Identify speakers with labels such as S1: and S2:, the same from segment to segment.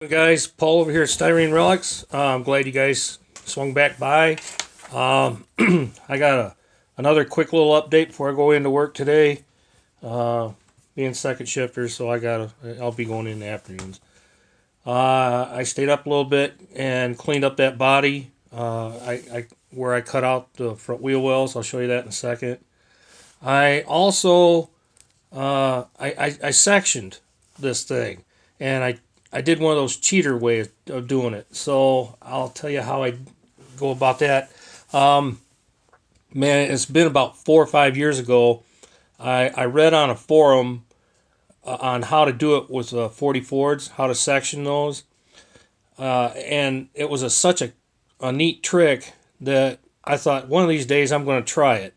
S1: Hey guys, Paul over here at Styrene Relics. I'm glad you guys swung back by. I got another quick little update before I go into work today. Being second shifter, so I'll be going in the afternoons. I stayed up a little bit and cleaned up that body. Where I cut out the front wheel wells. I'll show you that in a second. I also I sectioned this thing, and I did one of those cheater ways of doing it. So I'll tell you how I go about that. Man, it's been about 4 or 5 years ago. I read on a forum on how to do it with 40 Fords, how to section those. And it was such a neat trick that I thought one of these days I'm going to try it.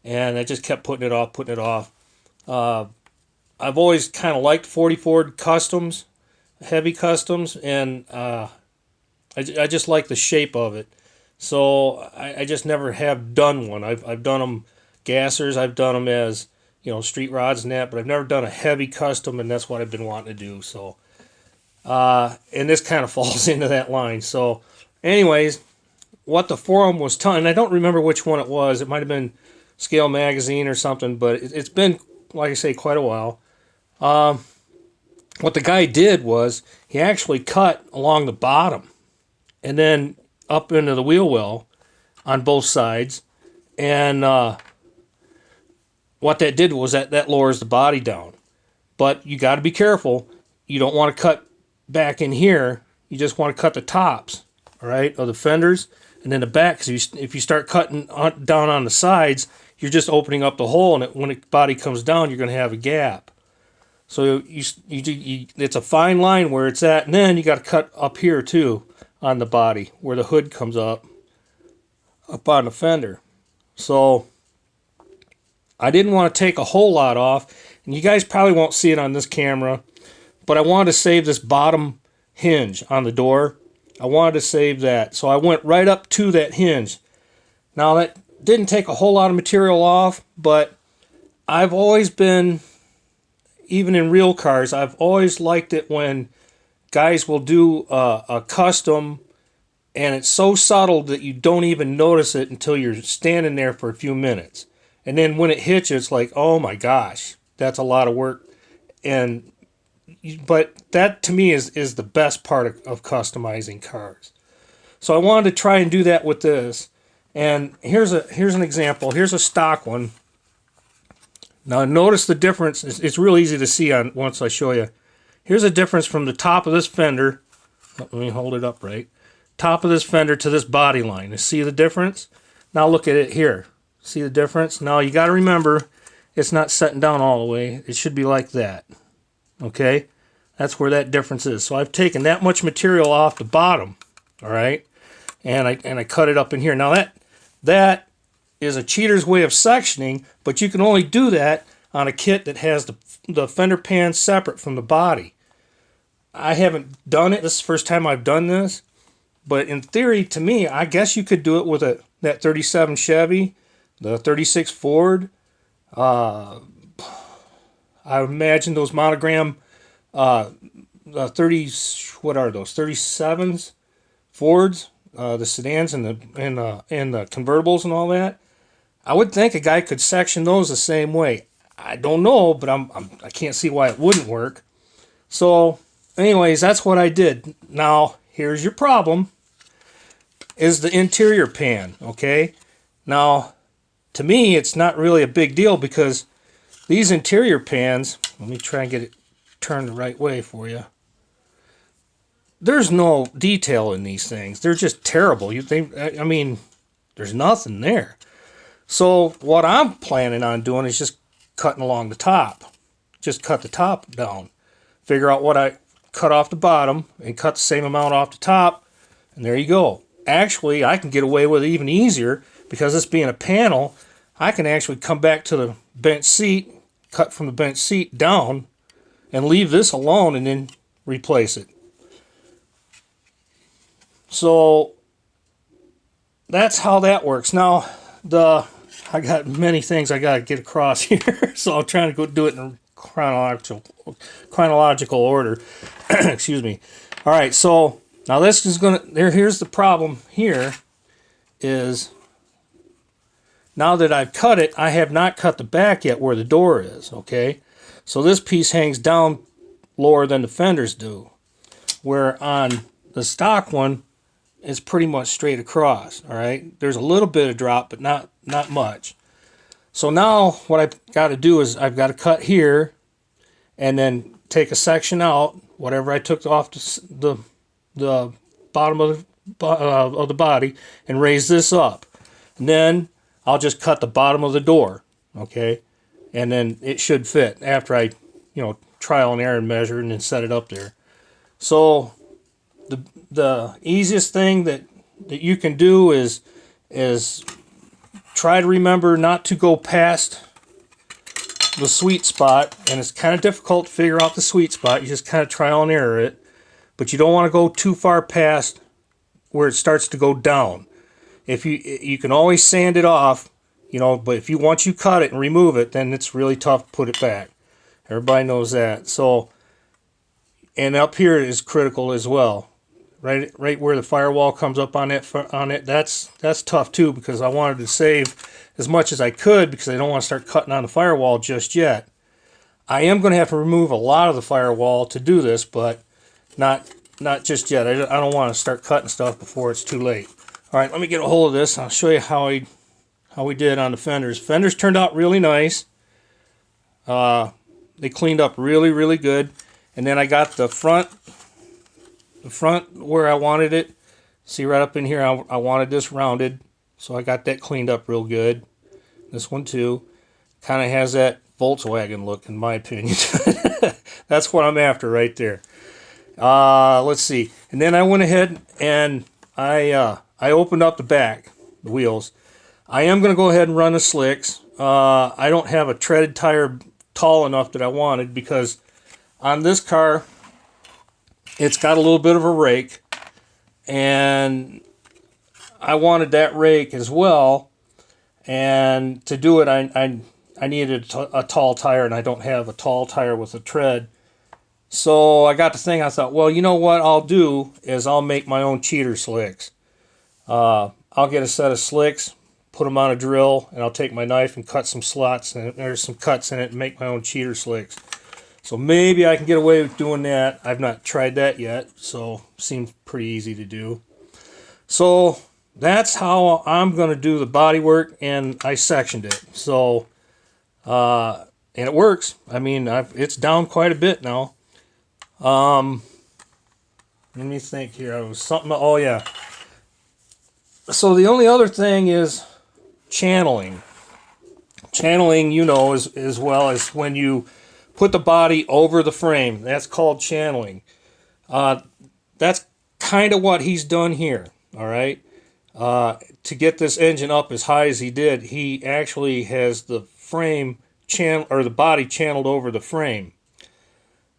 S1: And I just kept putting it off. I've always kind of liked 40 Ford customs, heavy customs, and I just like the shape of it. So I just never have done one. I've done them gassers, I've done them as street rods and that, but I've never done a heavy custom, and that's what I've been wanting to do. So and this kind of falls into that line. So anyways, what the forum was telling, I don't remember which one it was. It might have been Scale Magazine or something, but it's been, like I say, quite a while. What the guy did was he actually cut along the bottom and then up into the wheel well on both sides. And what that did was that lowers the body down. But you got to be careful. You don't want to cut back in here. You just want to cut the tops, all right, of the fenders, and then the back. Because if you start cutting down on the sides, you're just opening up the hole, and when the body comes down, you're going to have a gap. So it's a fine line where it's at, and then you got to cut up here too on the body where the hood comes up on the fender. So I didn't want to take a whole lot off, and you guys probably won't see it on this camera, but I wanted to save this bottom hinge on the door. I wanted to save that, so I went right up to that hinge. Now that didn't take a whole lot of material off, but I've always been, even in real cars, I've always liked it when guys will do a custom and it's so subtle that you don't even notice it until you're standing there for a few minutes. And then when it hits you, it's like, oh my gosh, that's a lot of work. But that to me is the best part of customizing cars. So I wanted to try and do that with this. And here's an example. Here's a stock one. Now notice the difference. It's real easy to see on once I show you. Here's a difference from the top of this fender. Let me hold it up right. Top of this fender to this body line. You see the difference? Now look at it here. See the difference? Now you got to remember, it's not setting down all the way. It should be like that. Okay? That's where that difference is. So I've taken that much material off the bottom. All right? And I cut it up in here. Now that is a cheater's way of sectioning, but you can only do that on a kit that has the fender pan separate from the body. I haven't done it. This is the first time I've done this. But in theory, to me, I guess you could do it with that 37 Chevy, the 36 Ford. I imagine those monogram 30s, what are those? 37s Fords, the sedans and the convertibles and all that. I would think a guy could section those the same way. I don't know, but I can't see why it wouldn't work. So, anyways, that's what I did. Now, here's your problem, is the interior pan, okay? Now, to me, it's not really a big deal because these interior pans, let me try and get it turned the right way for you. There's no detail in these things. They're just terrible. I mean, there's nothing there. So what I'm planning on doing is just cutting along the top. Just cut the top down. Figure out what I cut off the bottom and cut the same amount off the top. And there you go. Actually, I can get away with it even easier because this being a panel, I can actually come back to the bench seat, cut from the bench seat down, and leave this alone and then replace it. So that's how that works. Now, I got many things I got to get across here, so I'm trying to go do it in chronological order. Excuse me. All right, so now this is gonna. Here's the problem. Here is now that I've cut it, I have not cut the back yet where the door is. Okay, so this piece hangs down lower than the fenders do, where on the stock one it's pretty much straight across. All right, there's a little bit of drop, but not much. So now what I've got to do is I've got to cut here and then take a section out, whatever I took off the bottom of the body, and raise this up. And then I'll just cut the bottom of the door, okay? And then it should fit after I, trial and error and measure and then set it up there. So the easiest thing that you can do is try to remember not to go past the sweet spot, and it's kind of difficult to figure out the sweet spot. You just kind of trial and error it, but you don't want to go too far past where it starts to go down. If you can always sand it off, but if once you cut it and remove it, then it's really tough to put it back. Everybody knows that. So, and up here is critical as well. Right where the firewall comes up on it, that's tough too, because I wanted to save as much as I could because I don't want to start cutting on the firewall just yet. I am going to have to remove a lot of the firewall to do this, but not just yet. I don't want to start cutting stuff before it's too late. All right, let me get a hold of this. I'll show you how we did on the fenders. Fenders turned out really nice. They cleaned up really, really good. And then I got the front where I wanted it. See right up in here, I wanted this rounded, so I got that cleaned up real good. This one too. Kind of has that Volkswagen look, in my opinion. That's what I'm after right there. Let's see. And then I went ahead and I opened up the back, the wheels. I am going to go ahead and run the slicks. I don't have a treaded tire tall enough that I wanted, because on this car, it's got a little bit of a rake, and I wanted that rake as well. And to do it, I needed a tall tire, and I don't have a tall tire with a tread. So I got the thing. I thought, well, you know what I'll do is I'll make my own cheater slicks. I'll get a set of slicks, put them on a drill, and I'll take my knife and cut some slots, and there's some cuts in it, and make my own cheater slicks. So maybe I can get away with doing that. I've not tried that yet, so it seems pretty easy to do. So that's how I'm going to do the body work, and I sectioned it. So, and it works. I mean, it's down quite a bit now. Let me think here. I was something. Oh yeah. So the only other thing is channeling. Channeling, as well as when you put the body over the frame. That's called channeling. That's kind of what he's done here. All right. To get this engine up as high as he did, he actually has the frame the body channeled over the frame.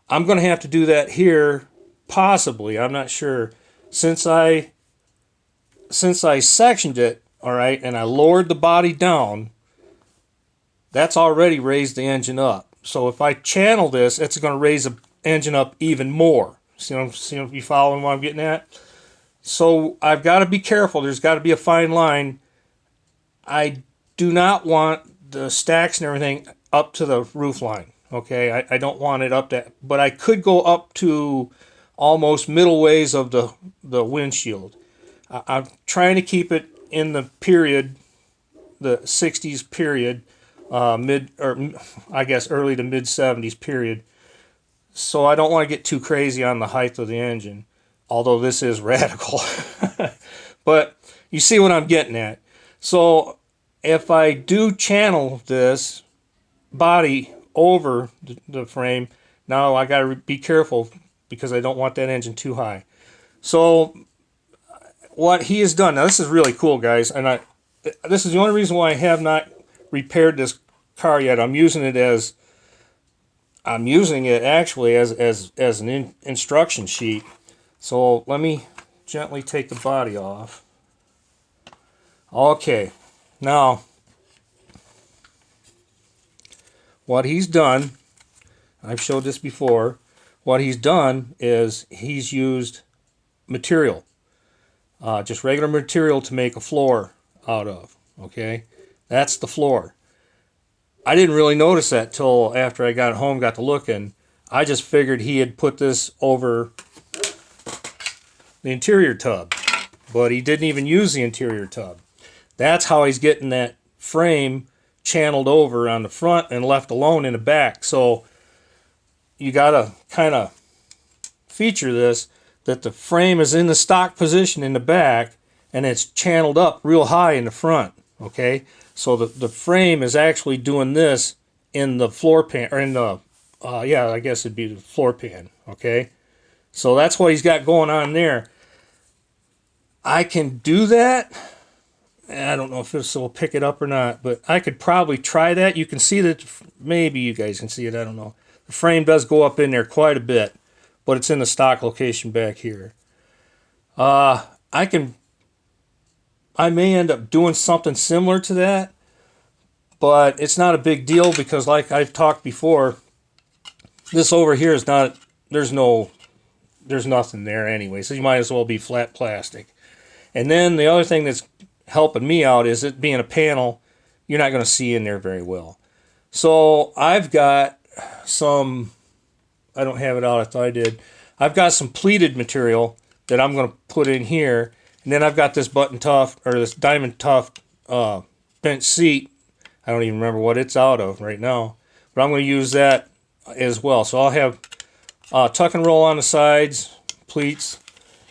S1: I'm going to have to do that here, possibly. I'm not sure. Since I sectioned it, all right, and I lowered the body down, that's already raised the engine up. So if I channel this, it's going to raise the engine up even more. See if you following what I'm getting at? So I've got to be careful. There's got to be a fine line. I do not want the stacks and everything up to the roof line. Okay, I don't want it up that, but I could go up to almost middle ways of the windshield. I'm trying to keep it in the period, the 60s period, early to mid 70s period. So I don't want to get too crazy on the height of the engine, although this is radical. But you see what I'm getting at. So if I do channel this body over the frame, now I got to be careful because I don't want that engine too high. So what he has done, now this is really cool, guys, and this is the only reason why I have not repaired this car yet. I'm using it actually as an instruction sheet. So let me gently take the body off. Okay, now what he's done, I've showed this before, what he's done is he's used material, just regular material to make a floor out of. Okay, that's the floor. I didn't really notice that till after I got home, got to looking. I just figured he had put this over the interior tub, but he didn't even use the interior tub. That's how he's getting that frame channeled over on the front and left alone in the back. So you got to kind of feature this, that the frame is in the stock position in the back and it's channeled up real high in the front. Okay, so the frame is actually doing this in the floor pan, or in the yeah, I guess it'd be the floor pan. Okay, so that's what he's got going on there. I can do that. I don't know if this will pick it up or not, but I could probably try that. You can see that, maybe you guys can see it, I don't know. The frame does go up in there quite a bit, but it's in the stock location back here. I may end up doing something similar to that, but it's not a big deal because, like I've talked before, this over here is not, there's nothing there anyway, so you might as well be flat plastic. And then the other thing that's helping me out is it being a panel, you're not going to see in there very well. So I've got some, I don't have it out, I thought I did. I've got some pleated material that I'm going to put in here. And then I've got this button tuft, or this diamond tuft bench seat. I don't even remember what it's out of right now. But I'm going to use that as well. So I'll have tuck and roll on the sides, pleats.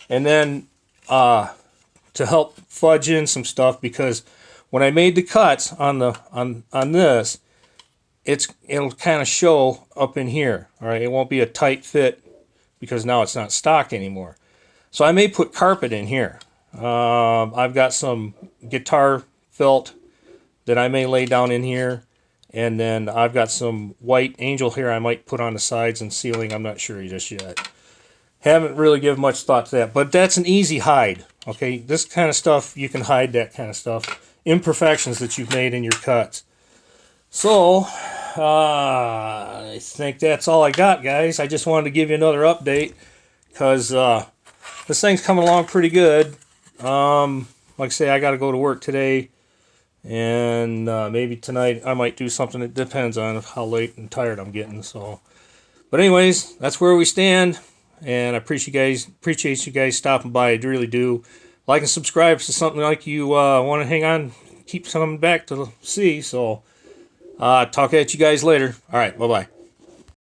S1: And then to help fudge in some stuff, because when I made the cuts on this, it'll kind of show up in here. All right, it won't be a tight fit because now it's not stock anymore. So I may put carpet in here. I've got some guitar felt that I may lay down in here, and then I've got some white angel hair I might put on the sides and ceiling. I'm not sure just yet. Haven't really given much thought to that, but that's an easy hide. Okay, this kind of stuff, you can hide that kind of stuff. Imperfections that you've made in your cuts. So, I think that's all I got, guys. I just wanted to give you another update because this thing's coming along pretty good. Like I say, I got to go to work today, and maybe tonight I might do something. It depends on how late and tired I'm getting. So, but anyways, that's where we stand, and I appreciate you guys stopping by. I really do. Like and subscribe to something like you want to hang on, keep coming back to see. So, talk at you guys later. All right, bye bye.